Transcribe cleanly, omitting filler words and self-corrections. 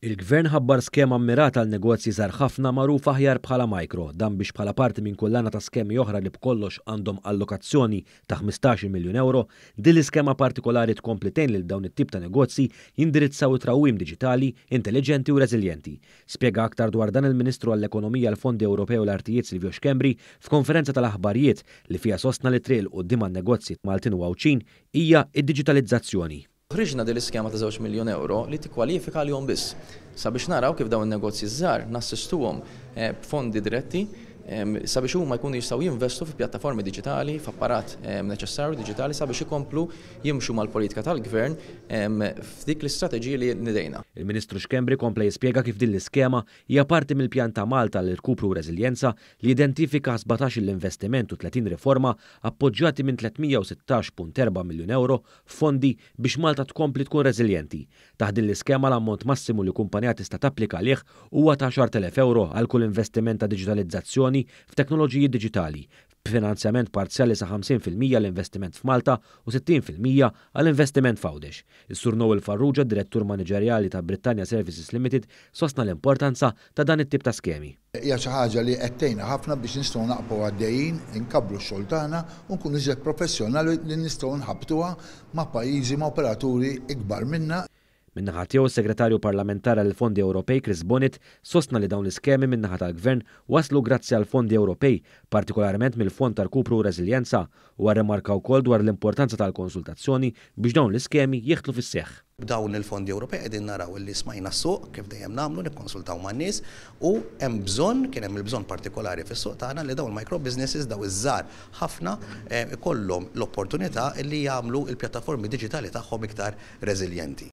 Il-Gvern ħabbar skema mmirata għal negozji żgħar ħafna magħrufa aħjar bħala Micro, dan biex bħala parti minn kullana ta' skemi oħra li b'kollox għandhom allokazzjoni ta' 15 miljun euro, din l-iskema partikolari tkompli tgħin lil dawn it-tip ta' negozji jindirizzaw it-trawwim diġitali, intelligenti u reżiljenti. Spjega aktar dwar dan il-Ministru għall-Ekonomija l-Fondi Ewropej u l-Artijiet Silvio Xkembri f'konferenza tal-aħbarijiet li fiha sostna li triq quddiem għan-negozji Maltin u Għawċin hija d-diġitalizzazzjoni. Ħriġna din l-iskema ta' 2 miljun euro li tikkwalifika għalihom biss sabiex naraw kif dawn in-negozji żgħar nassistuhom b'fondi diretti sabiex huma jkunu jistgħu jinvestu fi pjattaformi diġitali, f'apparat neċessarju diġitali sabiex ikomplu jimxu mal-politika tal-Gvern f'dik l-istrateġija li nidejna. Il-Ministru Xkembri kompla jispjega kif din l-iskema hija parti mill-pjan ta' Malta l irkupru u reżiljenza li identifika 17 l-investiment u 30 riforma appoġġjati minn 316.4 miljun euro f'fondi biex Malta tkompli tkun reżiljenti. Taħt din l-iskema l-ammont massimu li kumpanija tista' tapplika għalih huwa ta' 10,000 euro għal kull investiment ta' diġitalizzazzjoni f'teknoloġiji diġitali, b'finanzjament parzjali sa' 50% l-investiment f'Malta u 60% għall-investiment f'Għawdex. Is-Sur Noel Farrugia, direttur maniġerjali ta' Britannia Services Limited, sostna l-importanza ta' dan it-tip ta' skemi. Hija xi ħaġa li għettejna ħafna biex nistgħu naqbgħu għaddejjin, inkabbru x-xogħol tagħna u nkunu iżjed professjonali li nistgħu nħabbtuha ma' pajjiżi ma' operaturi ikbar minna. Min-naħa tiegħu s-Segretarju Parlamentari għall fondi Ewropej Chris Bonnet sostna li dawn l-iskemi min-naħa tal-Gvern waslu grazzi għal fondi Ewropej, partikolarment mill-Fond tal-Kupru u Reżiljenza, u rremarkaw wkoll dwar l-importanza tal-konsultazzjoni biex dawn l-iskemi jieħdlu fis-seħħ. B'dawn il-fondi Ewropej qegħdin naraw li smajna s-suq kif dejjem nagħmlu nikkonsultaw man-nies u hemm bżonn kien hemm il-bżonn partikolari fis-suq tagħna li dawn il-micro businesses daw iż-żgħar ħafna ikollhom l-opportunità li jagħmlu l-pjattaformi diġitali tagħhom iktar reżiljenti.